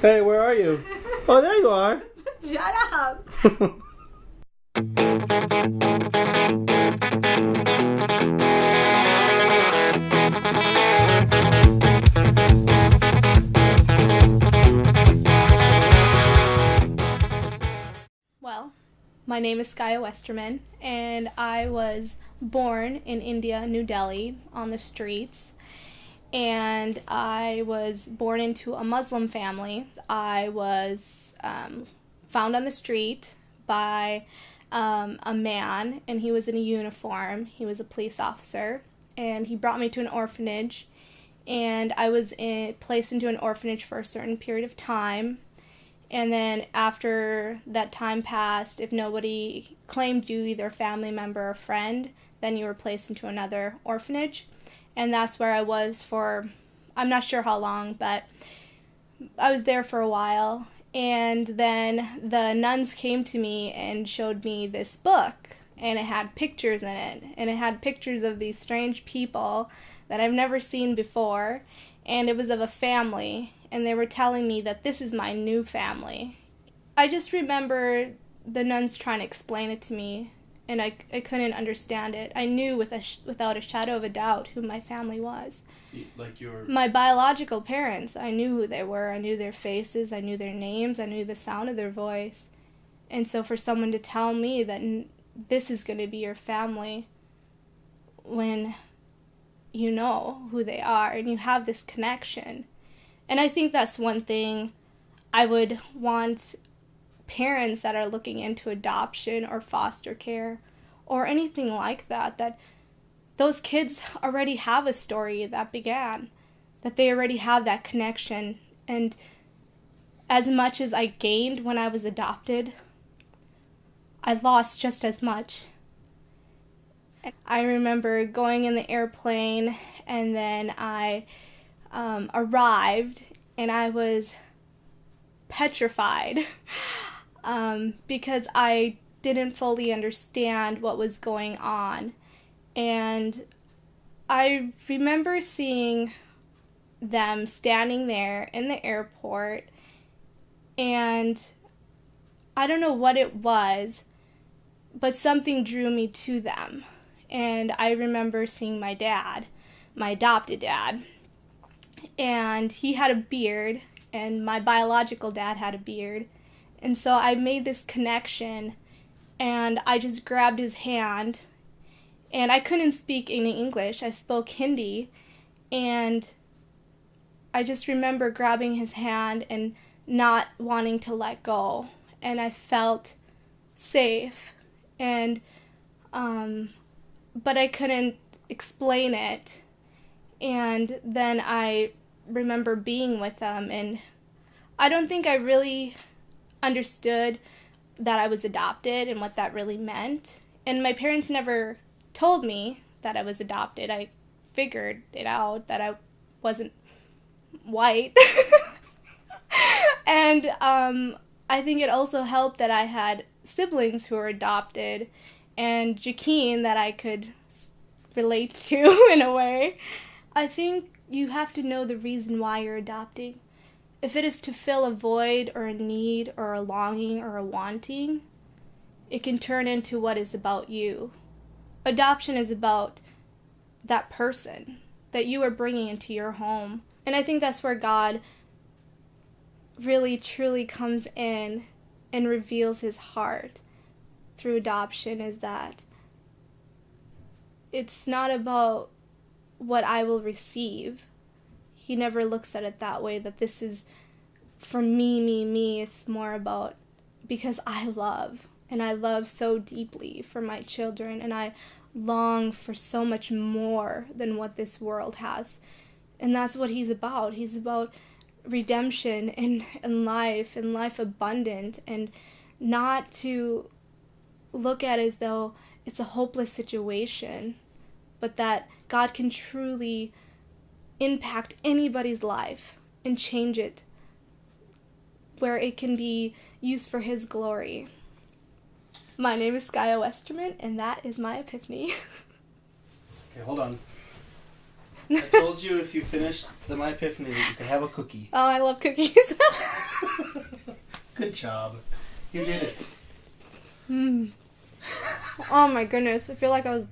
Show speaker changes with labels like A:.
A: Hey, where are you? Oh, there you are.
B: Shut up. Well, my name is Skyah Westerman, and I was born in India, New Delhi, on the streets. And I was born into a Muslim family. I was found on the street by a man, and he was in a uniform. He was a police officer, and he brought me to an orphanage, and I was placed into an orphanage for a certain period of time. And then after that time passed, if nobody claimed you, either a family member or friend, then you were placed into another orphanage. And that's where I was for, I'm not sure how long, but I was there for a while. And then the nuns came to me and showed me this book, and it had pictures in it. And it had pictures of these strange people that I've never seen before. And it was of a family, and they were telling me that this is my new family. I just remember the nuns trying to explain it to me, and I couldn't understand it. I knew without a shadow of a doubt who my family was.
A: Like your...
B: My biological parents, I knew who they were. I knew their faces, I knew their names, I knew the sound of their voice. And so for someone to tell me that this is going to be your family when you know who they are and you have this connection. And I think that's one thing I would want parents that are looking into adoption or foster care or anything like that, that those kids already have a story that began, that they already have that connection. And as much as I gained when I was adopted, I lost just as much. I remember going in the airplane, and then I arrived, and I was petrified because I didn't fully understand what was going on. And I remember seeing them standing there in the airport, and I don't know what it was, but something drew me to them. And I remember seeing my dad, my adopted dad, and he had a beard, and my biological dad had a beard. And so I made this connection, and I just grabbed his hand, and I couldn't speak any English. I spoke Hindi, and I just remember grabbing his hand and not wanting to let go. And I felt safe, and but I couldn't explain it. And then I remember being with them, and I don't think I really understood that I was adopted and what that really meant. And my parents never told me that I was adopted. I figured it out, that I wasn't white. And I think it also helped that I had siblings who were adopted, and Jaqueen that I could relate to in a way. I think you have to know the reason why you're adopting. If it is to fill a void or a need or a longing or a wanting, it can turn into what is about you. Adoption is about that person that you are bringing into your home. And I think that's where God really truly comes in and reveals his heart through adoption, is that it's not about what I will receive. He never looks at it that way, that this is for me. It's more about because I love, and I love so deeply for my children, and I long for so much more than what this world has. And that's what he's about. He's about redemption and life abundant, and not to look at it as though it's a hopeless situation, but that God can truly impact anybody's life and change it where it can be used for his glory. My name is Skyah Westerman, and that is my epiphany.
A: Okay, hold on. I told you if you finished my Epiphany, you could have a cookie.
B: Oh, I love cookies.
A: Good job. You did it.
B: Oh my goodness, I feel like I was